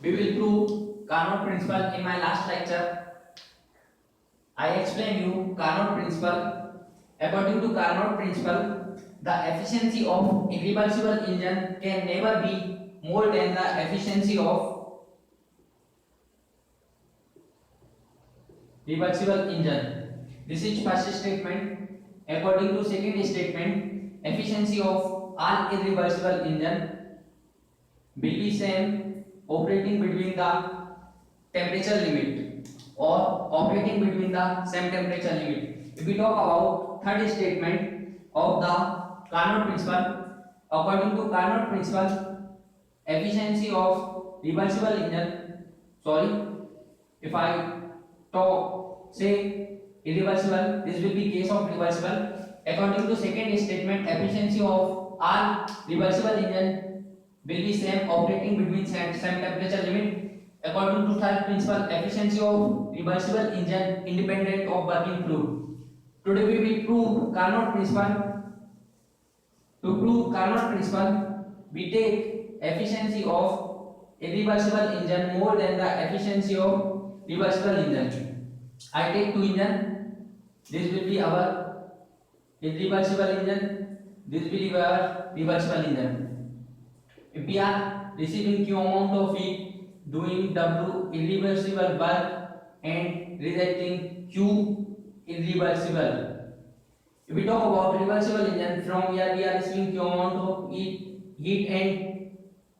We will prove Carnot principle. In my last lecture, I explained you Carnot principle. According to Carnot principle, the efficiency of a reversible engine can never be more than the efficiency of reversible engine. This is first statement. According to second statement, efficiency of all irreversible engine will be same operating between the temperature limit or operating between the same temperature limit. If we talk about third statement of the Carnot principle, according to Carnot principle, efficiency of reversible engine, if I talk say irreversible, this will be case of reversible. According to second statement, efficiency of all reversible engine will be same operating between same temperature limit. According to third principle, efficiency of reversible engine independent of working fluid. Today we will prove Carnot principle. To prove Carnot principle, we take efficiency of irreversible engine more than the efficiency of reversible engine. I take two engine. This will be our irreversible engine. This will be our reversible engine. If we are receiving Q amount of heat, doing W irreversible work and rejecting Q irreversible. If we talk about reversible engine, from here we are receiving Q amount of heat and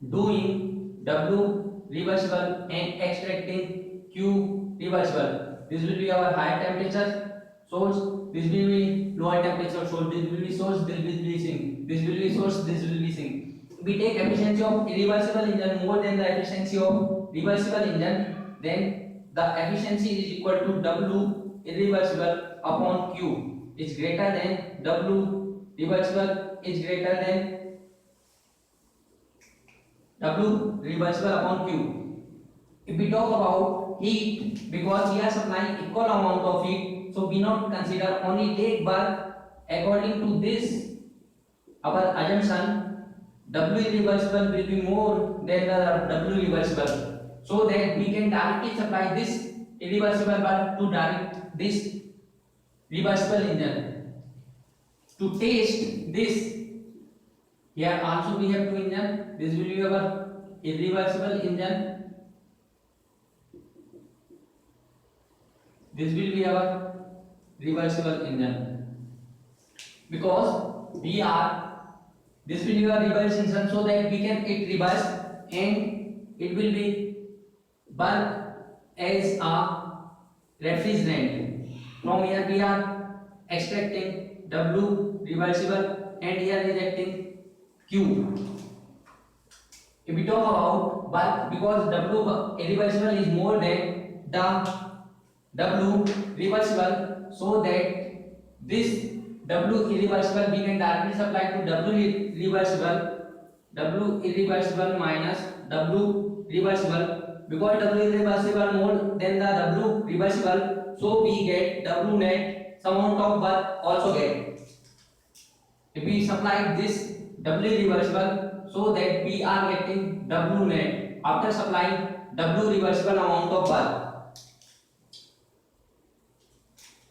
doing W reversible and extracting Q reversible. This will be our higher temperature source. This will be lower temperature source. This will be source. This will be sink. This will be source. This will be sink. We take efficiency of irreversible engine more than the efficiency of reversible engine, then the efficiency is equal to W irreversible upon Q is greater than W reversible is greater than W reversible upon Q. If we talk about heat, because we are supplying equal amount of heat, so we not consider only take work. According to this, our assumption W irreversible will be more than the W reversible, so that we can directly supply this irreversible work to direct this reversible engine. To test this, here also we have two engine. This will be our irreversible engine. This will be our reversible engine. Because we are this will be a reverse engine, so that we can it reverse and it will be work as a refrigerant. From here we are extracting W reversible and here rejecting Q. If we talk about work, because W irreversible is more than the W reversible, so that this W irreversible we can directly supply to W irreversible minus W reversible, because W irreversible more than the W reversible, so we get W net, some amount of work also get. If we supply this W reversible, so that we are getting W net after supplying W reversible amount of work.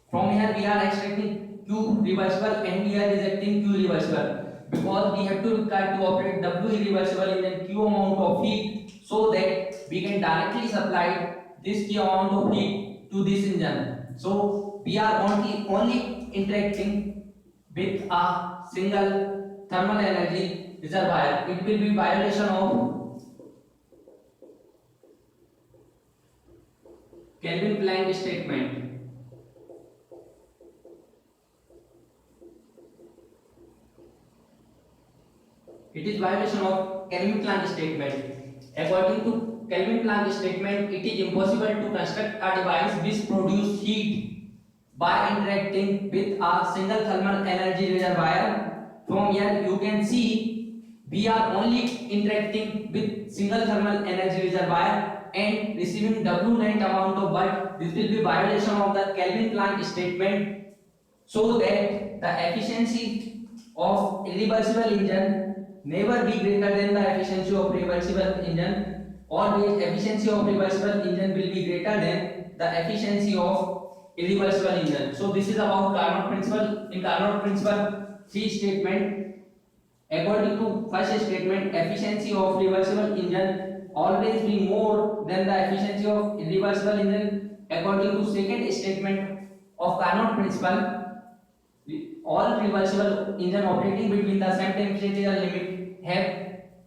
From here we are extracting Q reversible and we are rejecting Q reversible, because we have to require to operate W irreversible in a Q amount of heat, so that we can directly supply this Q amount of heat to this engine. So we are only interacting with a single thermal energy reservoir. It will be violation of Kelvin-Planck statement. It is violation of Kelvin-Planck statement. According to Kelvin-Planck statement, it is impossible to construct a device which produces heat by interacting with a single thermal energy reservoir. From here you can see we are only interacting with single thermal energy reservoir and receiving W net amount of work. This will be violation of the Kelvin-Planck statement, so that the efficiency of irreversible engine never be greater than the efficiency of reversible engine, always efficiency of reversible engine will be greater than the efficiency of irreversible engine. So this is about Carnot principle. In Carnot principle, three statement. According to first statement, efficiency of reversible engine always be more than the efficiency of irreversible engine. According to second statement of Carnot principle, all reversible engine operating between the same temperature limit have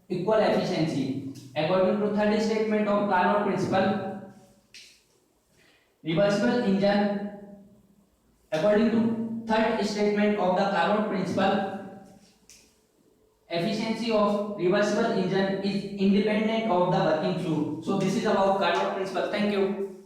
equal efficiency. According to third statement of Carnot principle, reversible engine, according to third statement of the Carnot principle, efficiency of reversible engine is independent of the working fluid. So this is about Carnot principle. Thank you.